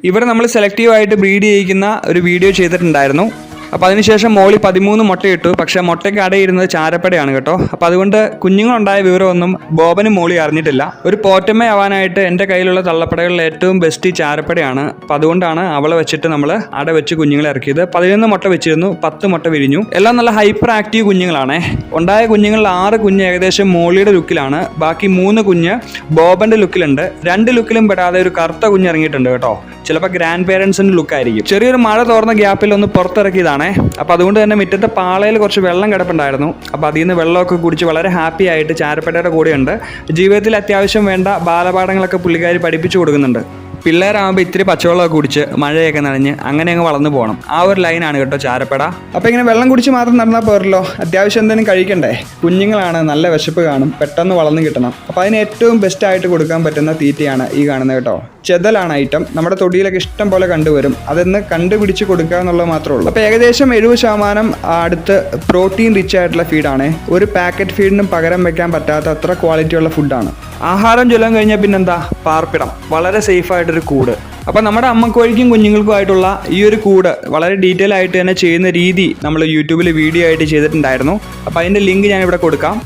ഇവരെ നമ്മൾ സെലക്റ്റീവായിട്ട് ബ്രീഡ് ചെയ്യിക്കുന്ന ഒരു വീഡിയോ ചെയ്തിട്ടുണ്ടായിരുന്നു. അപ്പോൾ അതിനുശേഷം മോളി 13 മുട്ടയിട്ടു. പക്ഷേ മുട്ടയ്ക്ക് അടയിരുന്നത് ചാരപ്പടയാണ് കേട്ടോ. അപ്പോൾ അതുകൊണ്ട് കുഞ്ഞുങ്ങളുണ്ടായ വിവരമൊന്നും ബോബനും മോളി അറിഞ്ഞിട്ടില്ല. ഒരു പോറ്റമ്മ ആവാനായിട്ട് എൻ്റെ കയ്യിലുള്ള തള്ളപ്പടകളിൽ ഏറ്റവും ബെസ്റ്റ് ചാരപ്പടയാണ്. അപ്പോൾ അതുകൊണ്ടാണ് അവളെ വെച്ചിട്ട് നമ്മൾ അട വെച്ച് കുഞ്ഞുങ്ങളെ ഇറക്കിയത്. 11 മുട്ട വെച്ചിരുന്നു, 10 മുട്ട വിരിഞ്ഞു. എല്ലാം നല്ല ഹൈപ്പർ ആക്റ്റീവ് കുഞ്ഞുങ്ങളാണേ. ഉണ്ടായ കുഞ്ഞുങ്ങളിൽ 6 കുഞ്ഞ് ഏകദേശം മോളിയുടെ ലുക്കിലാണ്, ബാക്കി 3 കുഞ്ഞ് ബോബൻ്റെ ലുക്കിലുണ്ട്. 2 ലുക്കിലും പെടാതെ ഒരു കറുത്ത കുഞ്ഞ് ഇറങ്ങിയിട്ടുണ്ട് കേട്ടോ. ചിലപ്പോൾ ഗ്രാൻഡ് പേരൻസിൻ്റെ ലുക്കായിരിക്കും. ചെറിയൊരു മഴ തോർന്ന ഗ്യാപ്പിൽ ഒന്ന് പുറത്തിറക്കിയതാണ്. അപ്പോൾ അതുകൊണ്ട് തന്നെ മുറ്റത്തെ പാളയിൽ കുറച്ച് വെള്ളം കിടപ്പുണ്ടായിരുന്നു. അപ്പോൾ അതിൽ നിന്ന് വെള്ളമൊക്കെ കുടിച്ച് വളരെ ഹാപ്പി ആയിട്ട് ചാരപ്പടയുടെ കൂടെയുണ്ട്. ജീവിതത്തിൽ അത്യാവശ്യം വേണ്ട ബാലപാഠങ്ങളൊക്കെ പുള്ളിക്കാരി പഠിപ്പിച്ചു കൊടുക്കുന്നുണ്ട്. പിള്ളേരാകുമ്പോൾ ഇത്തിരി പച്ചവെള്ളമൊക്കെ കുടിച്ച് മഴയൊക്കെ നനഞ്ഞ് അങ്ങനെ അങ്ങ് വളർന്നു പോകണം. ആ ഒരു ലൈനാണ് കേട്ടോ ചാരപ്പട. അപ്പോൾ ഇങ്ങനെ വെള്ളം കുടിച്ച് മാത്രം നടന്നാൽ പോരല്ലോ, അത്യാവശ്യം എന്തെങ്കിലും കഴിക്കണ്ടേ. കുഞ്ഞുങ്ങളാണ്, നല്ല വിശപ്പ് കാണും, പെട്ടെന്ന് വളർന്നു കിട്ടണം. അപ്പോൾ അതിന് ഏറ്റവും ബെസ്റ്റായിട്ട് കൊടുക്കാൻ പറ്റുന്ന തീറ്റയാണ് ഈ കാണുന്നത് കേട്ടോ. ചെതലാണ് ഐറ്റം. നമ്മുടെ തൊടിയിലൊക്കെ ഇഷ്ടം പോലെ കണ്ടുവരും. അതൊന്ന് കണ്ടുപിടിച്ച് കൊടുക്കുക എന്നുള്ളത് മാത്രമേ ഉള്ളൂ. അപ്പോൾ ഏകദേശം 70% അടുത്ത് പ്രോട്ടീൻ റിച്ച് ആയിട്ടുള്ള ഫീഡാണ്. ഒരു പാക്കറ്റ് ഫീഡിനും പകരം വെക്കാൻ പറ്റാത്ത അത്ര ക്വാളിറ്റിയുള്ള ഫുഡാണ്. ആഹാരം ചൊല്ലാൻ കഴിഞ്ഞാൽ പിന്നെന്താ, പാർപ്പിടം, വളരെ സേഫായിട്ടൊരു കൂട്. അപ്പോൾ നമ്മുടെ അമ്മക്കോഴിക്കും കുഞ്ഞുങ്ങൾക്കുമായിട്ടുള്ള ഈ ഒരു കൂട് വളരെ ഡീറ്റെയിൽ ആയിട്ട് തന്നെ ചെയ്യുന്ന രീതി നമ്മൾ യൂട്യൂബിൽ വീഡിയോ ആയിട്ട് ചെയ്തിട്ടുണ്ടായിരുന്നു. അപ്പോൾ അതിൻ്റെ ലിങ്ക് ഞാനിവിടെ കൊടുക്കാം.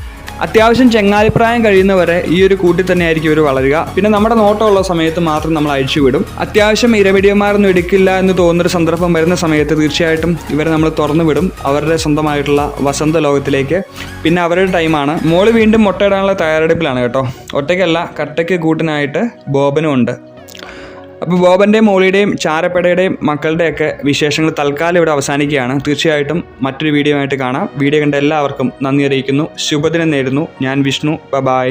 അത്യാവശ്യം ചെങ്ങാലിപ്രായം കഴിയുന്നവരെ ഈ ഒരു കൂട്ടിൽ തന്നെ ആയിരിക്കും ഇവർ വളരുക. പിന്നെ നമ്മുടെ നോട്ടമുള്ള സമയത്ത് മാത്രം നമ്മൾ അഴിച്ചു വിടും. അത്യാവശ്യം ഇരപിടിയന്മാരൊന്നും എടുക്കില്ല എന്ന് തോന്നുന്നൊരു സന്ദർഭം വരുന്ന സമയത്ത് തീർച്ചയായിട്ടും ഇവരെ നമ്മൾ തുറന്നു വിടും അവരുടെ സ്വന്തമായിട്ടുള്ള വസന്ത ലോകത്തിലേക്ക്. പിന്നെ അവരുടെ ടൈമാണ്. മോള് വീണ്ടും മുട്ടയിടാനുള്ള തയ്യാറെടുപ്പിലാണ് കേട്ടോ. ഒറ്റയ്ക്കല്ല, കട്ടയ്ക്ക് കൂട്ടിനായിട്ട് ബോബനും ഉണ്ട്. അപ്പോൾ ബോബൻ്റെയും മോളിയുടെയും ചാരപ്പടയുടെയും മക്കളുടെയൊക്കെ വിശേഷങ്ങൾ തൽക്കാലം ഇവിടെ അവസാനിക്കുകയാണ്. തീർച്ചയായിട്ടും മറ്റൊരു വീഡിയോ ആയിട്ട് കാണാം. വീഡിയോ കണ്ട എല്ലാവർക്കും നന്ദി അറിയിക്കുന്നു. ശുഭദിനം നേരുന്നു. ഞാൻ വിഷ്ണു. ബൈ.